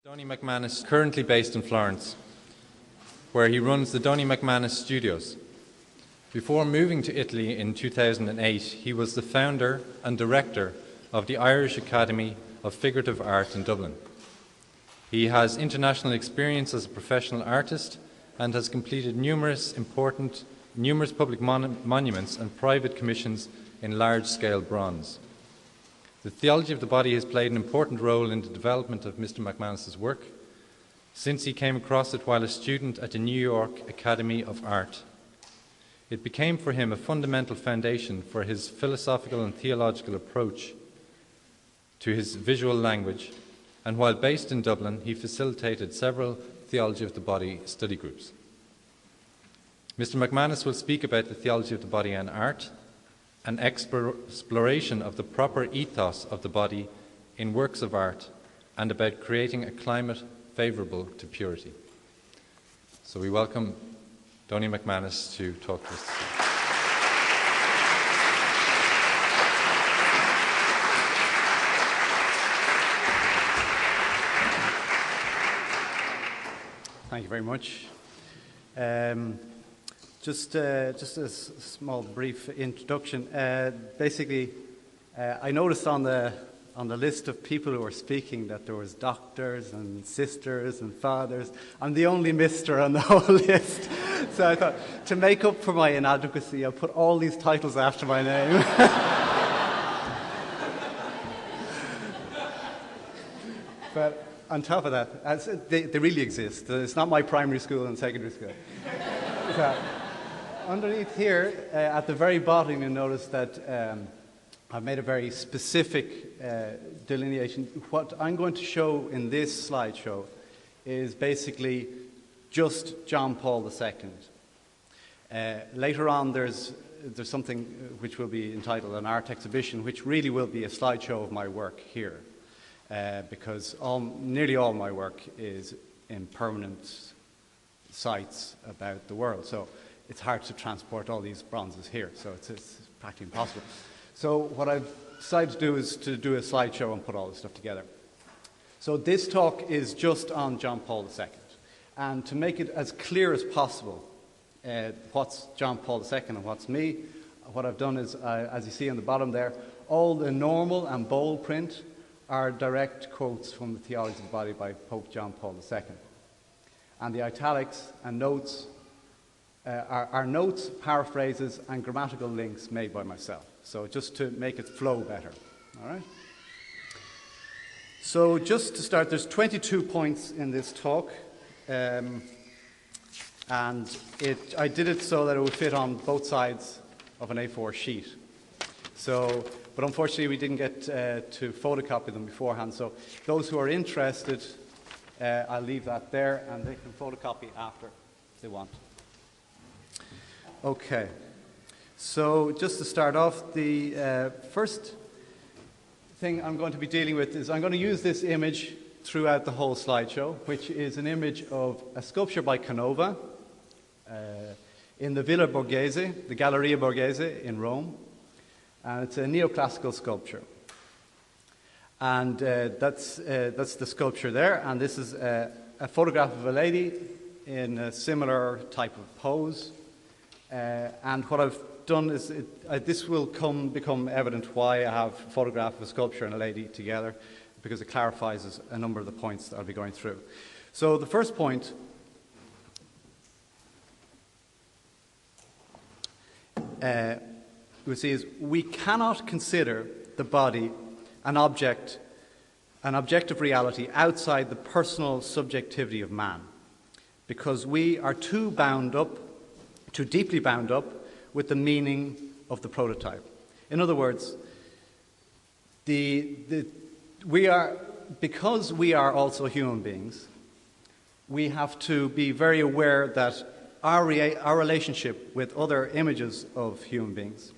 Dony Manus is currently based in Florence, where he runs the Dony Manus Studios. Before moving to Italy in 2008, he was the founder and director of the Irish Academy of Figurative Art in Dublin. He has international experience as a professional artist and has completed numerous public monuments and private commissions in large-scale bronze. The theology of the body has played an important role in the development of Mr. McManus's work, since he came across it while a student at the New York Academy of Art. It became for him a fundamental foundation for his philosophical and theological approach to his visual language, and while based in Dublin, he facilitated several theology of the body study groups. Mr. McManus will speak about the theology of the body and art, an exploration of the proper ethos of the body in works of art, and about creating a climate favourable to purity. So we welcome Dony McManus to talk to us. Thank you very much. Just a small brief introduction. Basically, I noticed on the list of people who were speaking that there was doctors and sisters and fathers. I'm the only mister on the whole list. So I thought, to make up for my inadequacy, I'll put all these titles after my name. But on top of that, they really exist. It's not my primary school and secondary school. So, underneath here, at the very bottom, you'll notice that I've made a very specific delineation. What I'm going to show in this slideshow is basically just John Paul II. Later on, there's something which will be entitled an art exhibition, which really will be a slideshow of my work here, because nearly all my work is in permanent sites about the world. So it's hard to transport all these bronzes here, so it's practically impossible. So what I've decided to do is to do a slideshow and put all this stuff together. So this talk is just on John Paul II. And to make it as clear as possible what's John Paul II and what's me, what I've done is, as you see on the bottom there, all the normal and bold print are direct quotes from the Theology of the Body by Pope John Paul II. And the italics and notes are notes, paraphrases, and grammatical links made by myself. So just to make it flow better. All right? So just to start, there's 22 points in this talk. And I did it so that it would fit on both sides of an A4 sheet. So, but unfortunately, we didn't get to photocopy them beforehand. So those who are interested, I'll leave that there, and they can photocopy after if they want. Okay, so just to start off, the first thing I'm going to be dealing with is I'm going to use this image throughout the whole slideshow, which is an image of a sculpture by Canova in the Villa Borghese, the Galleria Borghese in Rome, and it's a neoclassical sculpture. And that's the sculpture there, and this is a photograph of a lady in a similar type of pose. And what I've done is, this will become evident why I have a photograph of a sculpture and a lady together, because it clarifies a number of the points that I'll be going through. So the first point we see is we cannot consider the body an object, an objective reality outside the personal subjectivity of man, because we are too deeply bound up with the meaning of the prototype. In other words, because we are also human beings, we have to be very aware that our relationship with other images of human beings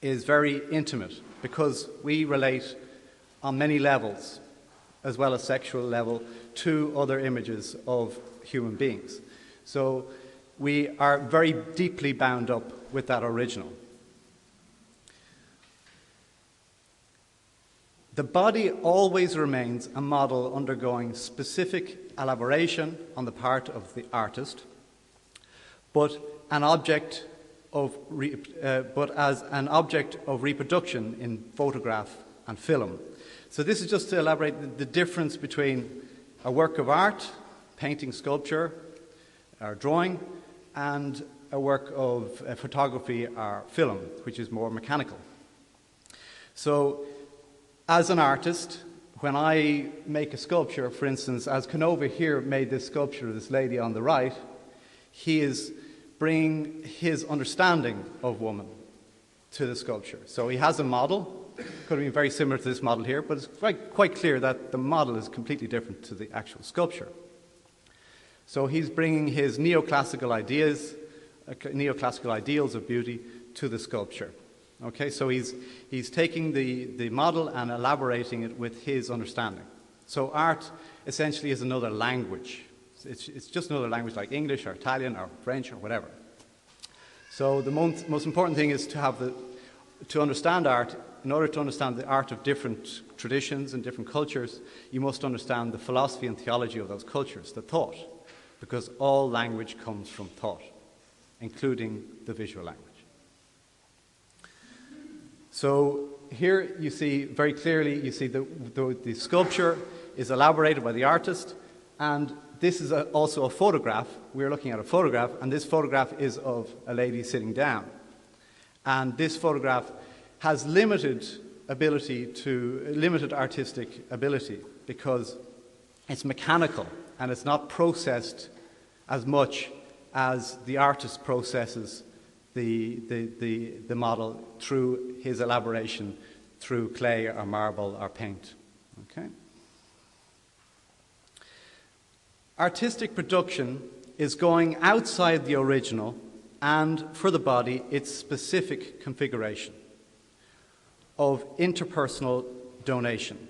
is very intimate, because we relate on many levels, as well as sexual level, to other images of human beings. So we are very deeply bound up with that original. The body always remains a model undergoing specific elaboration on the part of the artist, but as an object of reproduction in photograph and film. So this is just to elaborate the difference between a work of art, painting, sculpture, or drawing, and a work of photography or film, which is more mechanical. So as an artist, when I make a sculpture, for instance, as Canova here made this sculpture of this lady on the right, he is bringing his understanding of woman to the sculpture. So he has a model, could have been very similar to this model here, but it's quite clear that the model is completely different to the actual sculpture. So he's bringing his neoclassical ideas, neoclassical ideals of beauty to the sculpture. Okay, so he's taking the model and elaborating it with his understanding. So art essentially is another language. It's just another language like English or Italian or French or whatever. So the most important thing is to understand art. In order to understand the art of different traditions and different cultures, you must understand the philosophy and theology of those cultures, the thought, because all language comes from thought, including the visual language. So here you see very clearly, you see the sculpture is elaborated by the artist, and this is also a photograph. We're looking at a photograph, and this photograph is of a lady sitting down. And this photograph has limited artistic ability because it's mechanical and it's not processed as much as the artist processes the model through his elaboration through clay or marble or paint. Okay? Artistic production is going outside the original and, for the body, its specific configuration of interpersonal donation.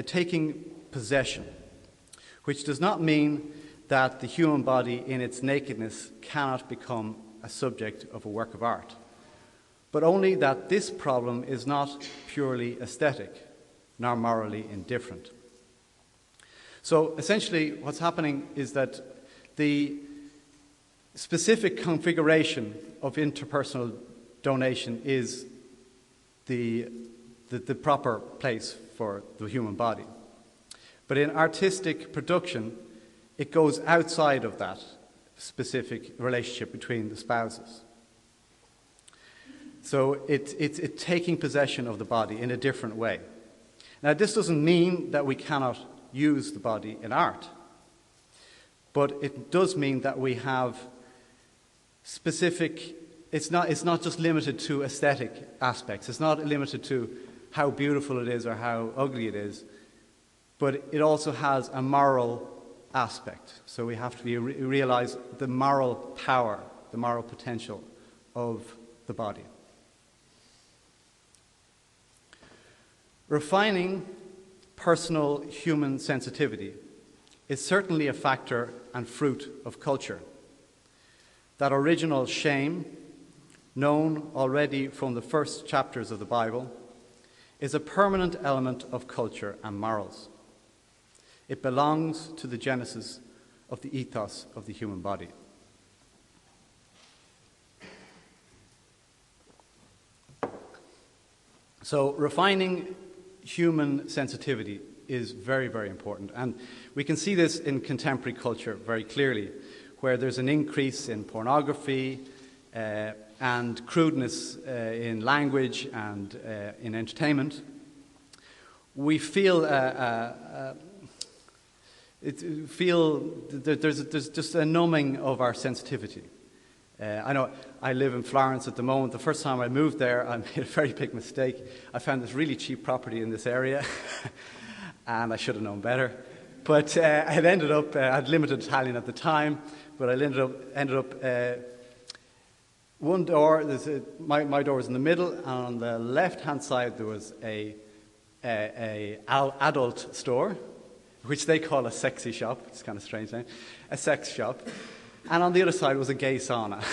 Taking possession, which does not mean that the human body in its nakedness cannot become a subject of a work of art, but only that this problem is not purely aesthetic nor morally indifferent. So essentially what's happening is that the specific configuration of interpersonal donation is the proper place for the human body. But in artistic production, it goes outside of that specific relationship between the spouses. So it's taking possession of the body in a different way. Now, this doesn't mean that we cannot use the body in art, but it does mean that we have specific. It's not just limited to aesthetic aspects. It's not limited to how beautiful it is or how ugly it is, but it also has a moral aspect. So we have to realize the moral power, the moral potential of the body. Refining personal human sensitivity is certainly a factor and fruit of culture. That original shame, known already from the first chapters of the Bible, is a permanent element of culture and morals. It belongs to the genesis of the ethos of the human body. So refining human sensitivity is very, very important. And we can see this in contemporary culture very clearly, where there's an increase in pornography and crudeness in language and in entertainment. We feel there's just a numbing of our sensitivity. I know I live in Florence at the moment. The first time I moved there, I made a very big mistake. I found this really cheap property in this area, and I should have known better. But I ended up, I had limited Italian at the time, but I ended up one door, my door was in the middle, and on the left-hand side there was a adult store, which they call a sexy shop. It's kind of strange name. A sex shop. And on the other side was a gay sauna.